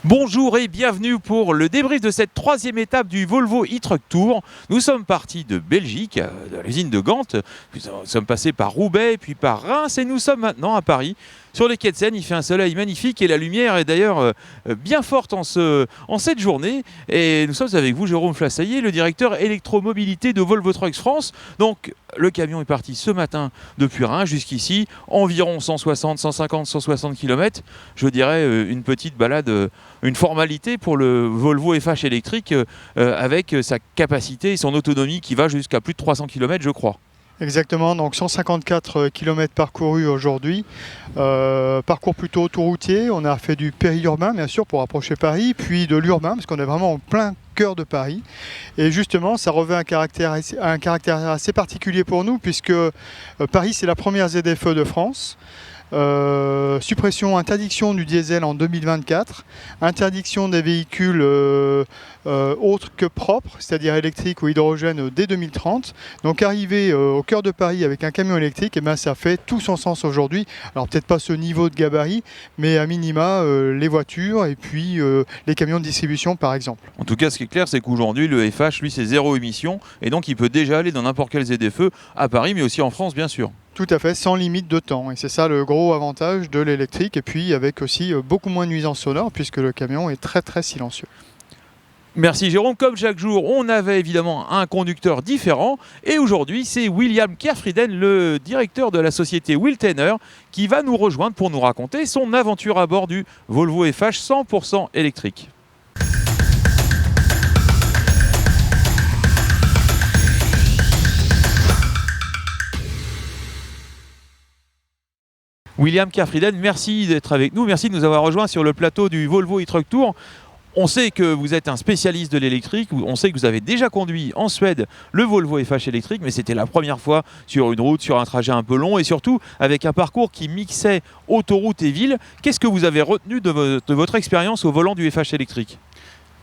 Bonjour et bienvenue pour le débrief de cette troisième étape du Volvo e-Truck Tour. Nous sommes partis de Belgique, de l'usine de Gand, puis nous sommes passés par Roubaix, puis par Reims et nous sommes maintenant à Paris. Sur les quais de Seine, il fait un soleil magnifique et la lumière est d'ailleurs bien forte en cette journée. Et nous sommes avec vous, Jérôme Flassaillet, le directeur électromobilité de Volvo Trucks France. Donc le camion est parti ce matin depuis Reims jusqu'ici, environ 160, 150, 160 km. Je dirais une petite balade, une formalité pour le Volvo FH électrique avec sa capacité et son autonomie qui va jusqu'à plus de 300 km, je crois. Exactement, donc 154 km parcourus aujourd'hui, parcours plutôt autoroutier, on a fait du périurbain bien sûr pour approcher Paris, puis de l'urbain parce qu'on est vraiment en plein cœur de Paris et justement ça revêt un caractère assez particulier pour nous puisque Paris c'est la première ZFE de France. Interdiction du diesel en 2024, interdiction des véhicules autres que propres, c'est-à-dire électriques ou hydrogène dès 2030. Donc arriver au cœur de Paris avec un camion électrique, eh ben, ça fait tout son sens aujourd'hui. Alors peut-être pas ce niveau de gabarit, mais à minima les voitures et puis les camions de distribution par exemple. En tout cas, ce qui est clair, c'est qu'aujourd'hui, le FH, lui, c'est zéro émission et donc il peut déjà aller dans n'importe quel ZFE à Paris, mais aussi en France, bien sûr. Tout à fait, sans limite de temps. Et c'est ça le gros avantage de l'électrique. Et puis avec aussi beaucoup moins de nuisances sonores puisque le camion est très très silencieux. Merci Jérôme. Comme chaque jour, on avait évidemment un conducteur différent. Et aujourd'hui, c'est William Kerfrieden, le directeur de la société Wiltainer, qui va nous rejoindre pour nous raconter son aventure à bord du Volvo FH 100% électrique. William Kerfrieden, merci d'être avec nous, merci de nous avoir rejoints sur le plateau du Volvo e-Truck Tour. On sait que vous êtes un spécialiste de l'électrique, on sait que vous avez déjà conduit en Suède le Volvo FH électrique, mais c'était la première fois sur une route, sur un trajet un peu long et surtout avec un parcours qui mixait autoroute et ville. Qu'est-ce que vous avez retenu de votre expérience au volant du FH électrique?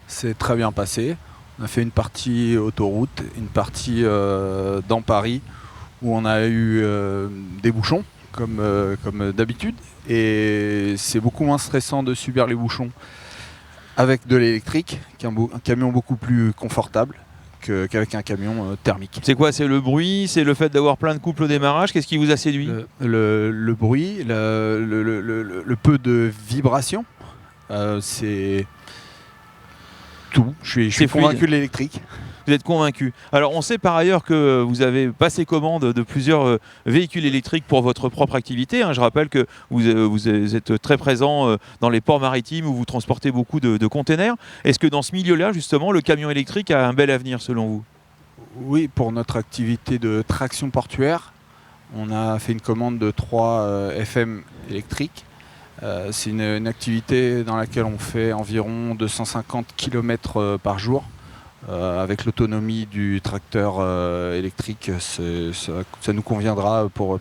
C'est très bien passé. On a fait une partie autoroute, une partie dans Paris où on a eu des bouchons. Comme d'habitude, et c'est beaucoup moins stressant de subir les bouchons avec de l'électrique qu'un camion beaucoup plus confortable qu'avec un camion thermique. C'est quoi? C'est le bruit? C'est le fait d'avoir plein de couples au démarrage? Qu'est-ce qui vous a séduit? Le bruit, le peu de vibration, c'est tout. Je suis convaincu de l'électrique. Vous êtes convaincu. Alors on sait par ailleurs que vous avez passé commande de plusieurs véhicules électriques pour votre propre activité. Je rappelle que vous êtes très présent dans les ports maritimes où vous transportez beaucoup de containers. Est-ce que dans ce milieu-là, justement, le camion électrique a un bel avenir selon vous? Oui, pour notre activité de traction portuaire, on a fait une commande de 3 FM électriques. C'est une activité dans laquelle on fait environ 250 km par jour. Avec l'autonomie du tracteur électrique, ça nous conviendra pour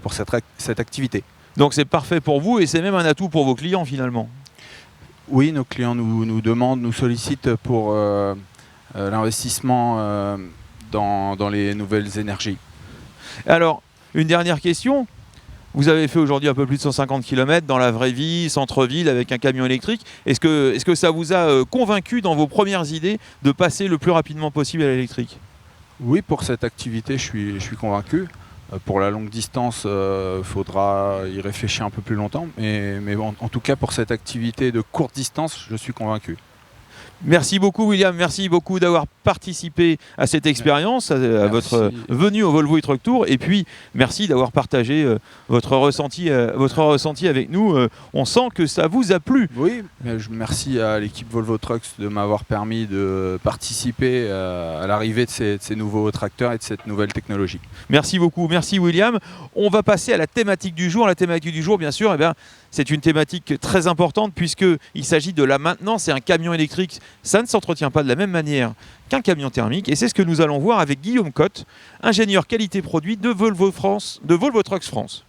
cette activité. Donc c'est parfait pour vous et c'est même un atout pour vos clients finalement. Oui, nos clients nous demandent, nous sollicitent pour l'investissement dans les nouvelles énergies. Alors, une dernière question. Vous avez fait aujourd'hui un peu plus de 150 km dans la vraie vie, centre-ville, avec un camion électrique. Est-ce que ça vous a convaincu dans vos premières idées de passer le plus rapidement possible à l'électrique? Oui, pour cette activité, je suis convaincu. Pour la longue distance, il faudra y réfléchir un peu plus longtemps. Mais en tout cas, pour cette activité de courte distance, je suis convaincu. Merci beaucoup William, merci beaucoup d'avoir participé à cette expérience, à votre venue au Volvo e-Truck Tour et puis merci d'avoir partagé votre ressenti avec nous. On sent que ça vous a plu. Oui, merci à l'équipe Volvo Trucks de m'avoir permis de participer à l'arrivée de ces nouveaux tracteurs et de cette nouvelle technologie. Merci beaucoup, merci William. On va passer à la thématique du jour. La thématique du jour, bien sûr, c'est une thématique très importante puisqu'il s'agit de la maintenance et un camion électrique. Ça ne s'entretient pas de la même manière qu'un camion thermique et c'est ce que nous allons voir avec Guillaume Cotte, ingénieur qualité produit de Volvo Trucks France.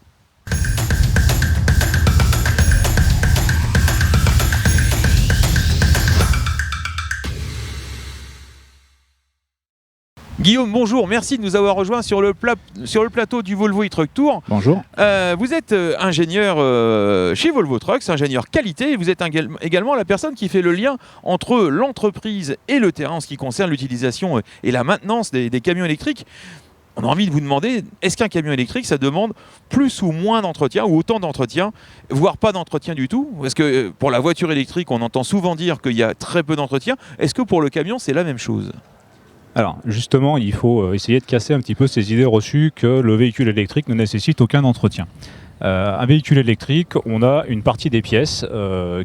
Guillaume, bonjour, merci de nous avoir rejoints sur le plateau du Volvo e-Truck Tour. Bonjour. Vous êtes ingénieur chez Volvo Trucks, ingénieur qualité, et vous êtes également la personne qui fait le lien entre l'entreprise et le terrain en ce qui concerne l'utilisation et la maintenance des camions électriques. On a envie de vous demander, est-ce qu'un camion électrique, ça demande plus ou moins d'entretien, ou autant d'entretien, voire pas d'entretien du tout? Parce que pour la voiture électrique, on entend souvent dire qu'il y a très peu d'entretien. Est-ce que pour le camion, c'est la même chose? Alors justement, il faut essayer de casser un petit peu ces idées reçues que le véhicule électrique ne nécessite aucun entretien. Un véhicule électrique, on a une partie des pièces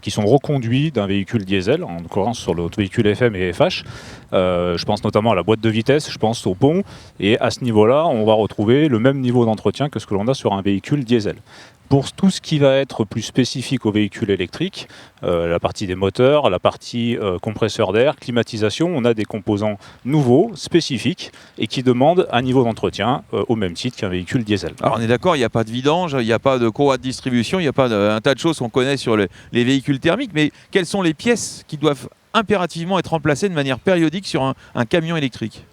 qui sont reconduites d'un véhicule diesel, en l'occurrence sur le véhicule FM et FH. Je pense notamment à la boîte de vitesse, je pense au pont, et à ce niveau-là, on va retrouver le même niveau d'entretien que ce que l'on a sur un véhicule diesel. Pour tout ce qui va être plus spécifique au véhicule électrique, la partie des moteurs, la partie compresseur d'air, climatisation, on a des composants nouveaux, spécifiques, et qui demandent un niveau d'entretien au même titre qu'un véhicule diesel. Alors on est d'accord, il n'y a pas de vidange, il n'y a pas de courroie de distribution, il n'y a pas un tas de choses qu'on connaît sur les véhicules thermiques, mais quelles sont les pièces qui doivent impérativement être remplacées de manière périodique sur un camion électrique?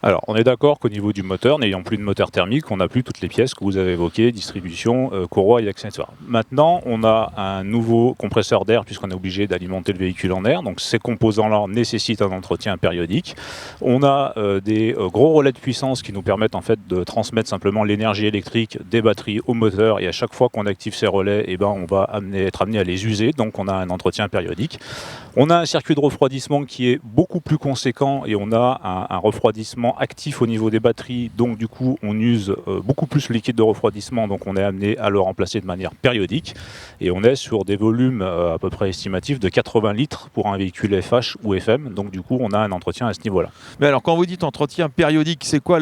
Alors, on est d'accord qu'au niveau du moteur, n'ayant plus de moteur thermique, on n'a plus toutes les pièces que vous avez évoquées, distribution, courroie et accessoires. Maintenant, on a un nouveau compresseur d'air puisqu'on est obligé d'alimenter le véhicule en air. Donc, ces composants-là nécessitent un entretien périodique. On a des gros relais de puissance qui nous permettent en fait de transmettre simplement l'énergie électrique des batteries au moteur. Et à chaque fois qu'on active ces relais, on va être amené à les user. Donc, on a un entretien périodique. On a un circuit de refroidissement qui est beaucoup plus conséquent et on a un refroidissement actif au niveau des batteries, donc du coup on use beaucoup plus le liquide de refroidissement, donc on est amené à le remplacer de manière périodique et on est sur des volumes à peu près estimatifs de 80 litres pour un véhicule FH ou FM, donc du coup on a un entretien à ce niveau-là. Mais alors quand vous dites entretien périodique, c'est quoi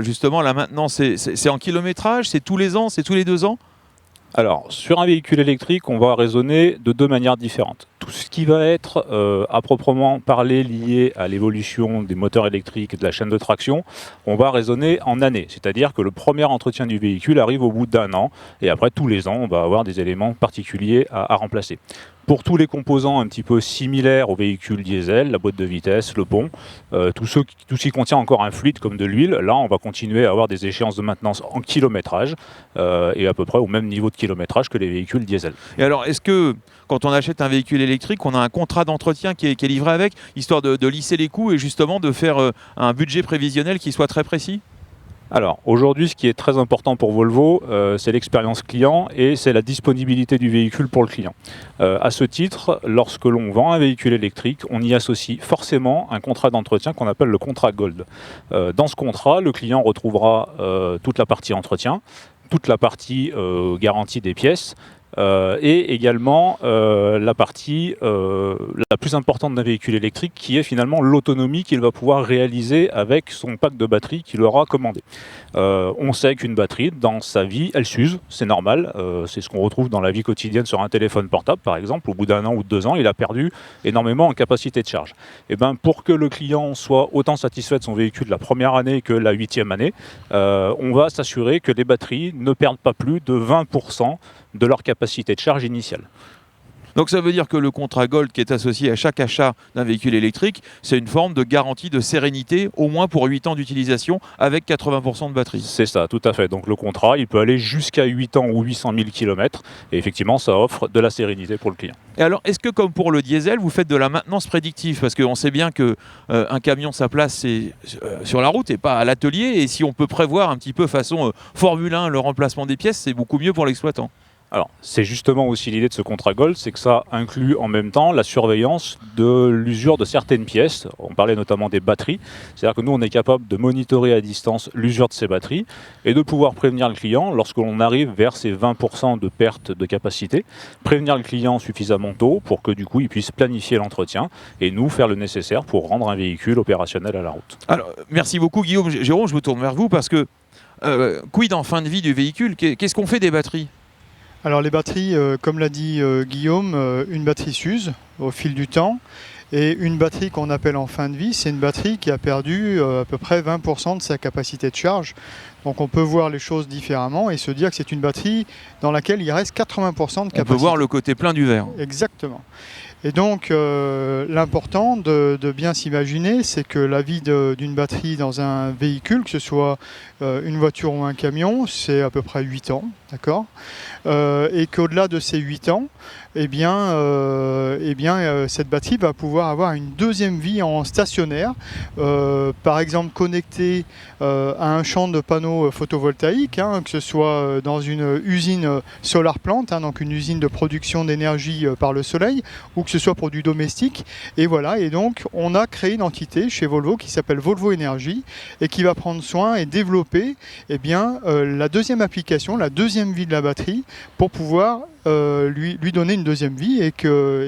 justement la maintenance? C'est en kilométrage, c'est tous les ans, c'est tous les 2 ans? Alors, sur un véhicule électrique, on va raisonner de 2 manières différentes. Tout ce qui va être à proprement parler lié à l'évolution des moteurs électriques et de la chaîne de traction, on va raisonner en années. C'est-à-dire que le premier entretien du véhicule arrive au bout d'1 an et après tous les ans, on va avoir des éléments particuliers à remplacer. Pour tous les composants un petit peu similaires au véhicule diesel, la boîte de vitesse, le pont, tout ce qui contient encore un fluide comme de l'huile, là on va continuer à avoir des échéances de maintenance en kilométrage et à peu près au même niveau de kilométrage que les véhicules diesel. Et alors est-ce que quand on achète un véhicule électrique, on a un contrat d'entretien qui est livré avec, histoire de lisser les coûts et justement de faire un budget prévisionnel qui soit très précis? Alors aujourd'hui, ce qui est très important pour Volvo, c'est l'expérience client et c'est la disponibilité du véhicule pour le client. À ce titre, lorsque l'on vend un véhicule électrique, on y associe forcément un contrat d'entretien qu'on appelle le contrat Gold. Dans ce contrat, le client retrouvera toute la partie entretien, toute la partie garantie des pièces, et également la partie la plus importante d'un véhicule électrique qui est finalement l'autonomie qu'il va pouvoir réaliser avec son pack de batterie qu'il aura commandé. On sait qu'une batterie dans sa vie elle s'use, c'est normal, c'est ce qu'on retrouve dans la vie quotidienne sur un téléphone portable par exemple. Au bout d'1 an ou de 2 ans, il a perdu énormément en capacité de charge. Et pour que le client soit autant satisfait de son véhicule la première année que la 8e année, on va s'assurer que les batteries ne perdent pas plus de 20% de leur capacité de charge initiale. Donc ça veut dire que le contrat Gold qui est associé à chaque achat d'un véhicule électrique, c'est une forme de garantie de sérénité, au moins pour 8 ans d'utilisation, avec 80% de batterie. C'est ça, tout à fait. Donc le contrat, il peut aller jusqu'à 8 ans ou 800 000 km, et effectivement, ça offre de la sérénité pour le client. Et alors, est-ce que comme pour le diesel, vous faites de la maintenance prédictive? Parce qu'on sait bien qu'un camion, sa place, c'est sur la route et pas à l'atelier, et si on peut prévoir un petit peu façon Formule 1 le remplacement des pièces, c'est beaucoup mieux pour l'exploitant. Alors, c'est justement aussi l'idée de ce contrat Gold, c'est que ça inclut en même temps la surveillance de l'usure de certaines pièces. On parlait notamment des batteries. C'est-à-dire que nous, on est capable de monitorer à distance l'usure de ces batteries et de pouvoir prévenir le client lorsque l'on arrive vers ces 20% de perte de capacité, prévenir le client suffisamment tôt pour que du coup, il puisse planifier l'entretien et nous faire le nécessaire pour rendre un véhicule opérationnel à la route. Alors, merci beaucoup Guillaume. Jérôme, je me tourne vers vous parce que quid en fin de vie du véhicule? Qu'est-ce qu'on fait des batteries? Alors les batteries, comme l'a dit Guillaume, une batterie s'use au fil du temps. Et une batterie qu'on appelle en fin de vie, c'est une batterie qui a perdu à peu près 20% de sa capacité de charge. Donc on peut voir les choses différemment et se dire que c'est une batterie dans laquelle il reste 80% de capacité. On peut voir le côté plein du verre. Exactement. Et donc l'important de bien s'imaginer, c'est que la vie d'une batterie dans un véhicule, que ce soit une voiture ou un camion, c'est à peu près 8 ans, d'accord, et qu'au-delà de ces 8 ans, cette batterie va pouvoir avoir une deuxième vie en stationnaire, par exemple connectée à un champ de panneaux photovoltaïques, hein, que ce soit dans une usine solar plant, hein, donc une usine de production d'énergie par le soleil, ou que ce soit pour du domestique. Et voilà, et donc on a créé une entité chez Volvo qui s'appelle Volvo Énergie et qui va prendre soin et développer la deuxième application, la deuxième vie de la batterie, pour pouvoir lui donner une deuxième vie et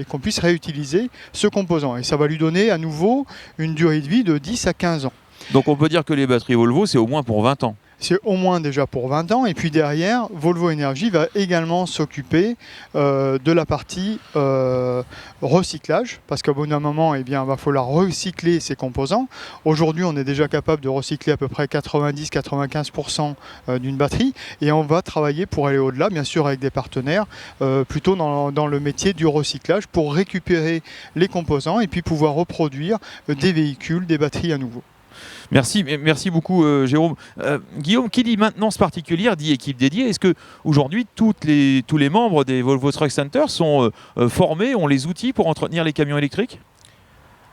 qu'on puisse réutiliser ce composant. Et ça va lui donner à nouveau une durée de vie de 10 à 15 ans. Donc on peut dire que les batteries Volvo, c'est au moins pour 20 ans. C'est au moins déjà pour 20 ans. Et puis derrière, Volvo Énergie va également s'occuper de la partie recyclage, parce qu'au bout d'un moment, il va falloir recycler ces composants. Aujourd'hui, on est déjà capable de recycler à peu près 90-95% d'une batterie, et on va travailler pour aller au-delà, bien sûr avec des partenaires, plutôt dans le métier du recyclage, pour récupérer les composants et puis pouvoir reproduire des véhicules, des batteries à nouveau. Merci beaucoup Jérôme. Guillaume, qui dit maintenance particulière dit équipe dédiée. Est-ce qu'aujourd'hui tous les membres des Volvo Truck Center sont formés, ont les outils pour entretenir les camions électriques?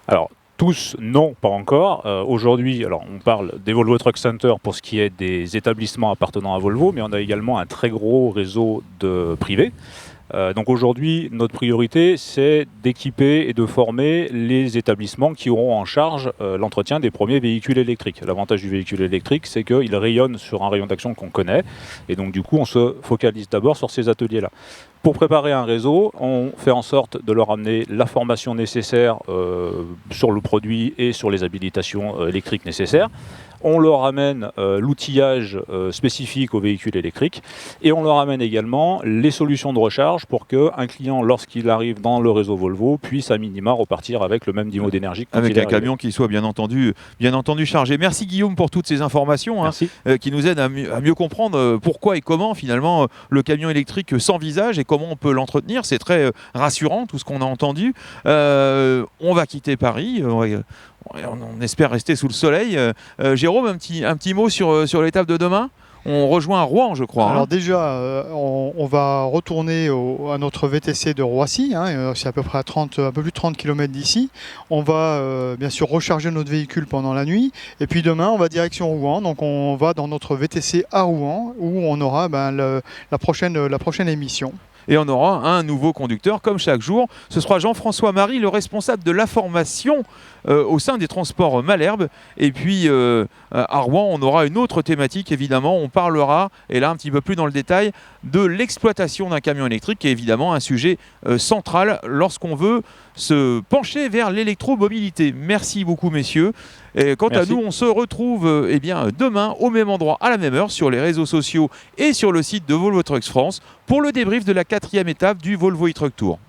Alors tous, non, pas encore. Aujourd'hui, on parle des Volvo Truck Center pour ce qui est des établissements appartenant à Volvo, mais on a également un très gros réseau de privés. Donc aujourd'hui, notre priorité, c'est d'équiper et de former les établissements qui auront en charge l'entretien des premiers véhicules électriques. L'avantage du véhicule électrique, c'est qu'il rayonne sur un rayon d'action qu'on connaît. Et donc du coup, on se focalise d'abord sur ces ateliers-là. Pour préparer un réseau, on fait en sorte de leur amener la formation nécessaire sur le produit et sur les habilitations électriques nécessaires. On leur amène l'outillage spécifique aux véhicules électriques et on leur amène également les solutions de recharge pour qu'un client, lorsqu'il arrive dans le réseau Volvo, puisse à minima repartir avec le même niveau d'énergie. Avec un camion qui soit bien entendu chargé. Merci Guillaume pour toutes ces informations qui nous aident à mieux comprendre pourquoi et comment finalement le camion électrique s'envisage et comment on peut l'entretenir. C'est très rassurant tout ce qu'on a entendu. On va quitter Paris. On espère rester sous le soleil. Jérôme, un petit mot sur l'étape de demain. On rejoint Rouen, je crois. Alors déjà, on va retourner à notre VTC de Roissy. C'est à peu près un peu plus de 30 km d'ici. On va bien sûr recharger notre véhicule pendant la nuit. Et puis demain, on va direction Rouen. Donc on va dans notre VTC à Rouen où on aura la prochaine émission. Et on aura un nouveau conducteur, comme chaque jour. Ce sera Jean-François Marie, le responsable de la formation au sein des transports Malherbe. Et puis, à Rouen, on aura une autre thématique, évidemment. On parlera, et là, un petit peu plus dans le détail, de l'exploitation d'un camion électrique, qui est évidemment un sujet central lorsqu'on veut se pencher vers l'électromobilité. Merci beaucoup, messieurs. Et quant à nous, on se retrouve demain au même endroit, à la même heure, sur les réseaux sociaux et sur le site de Volvo Trucks France pour le débrief de la 4e étape du Volvo e-Truck Tour.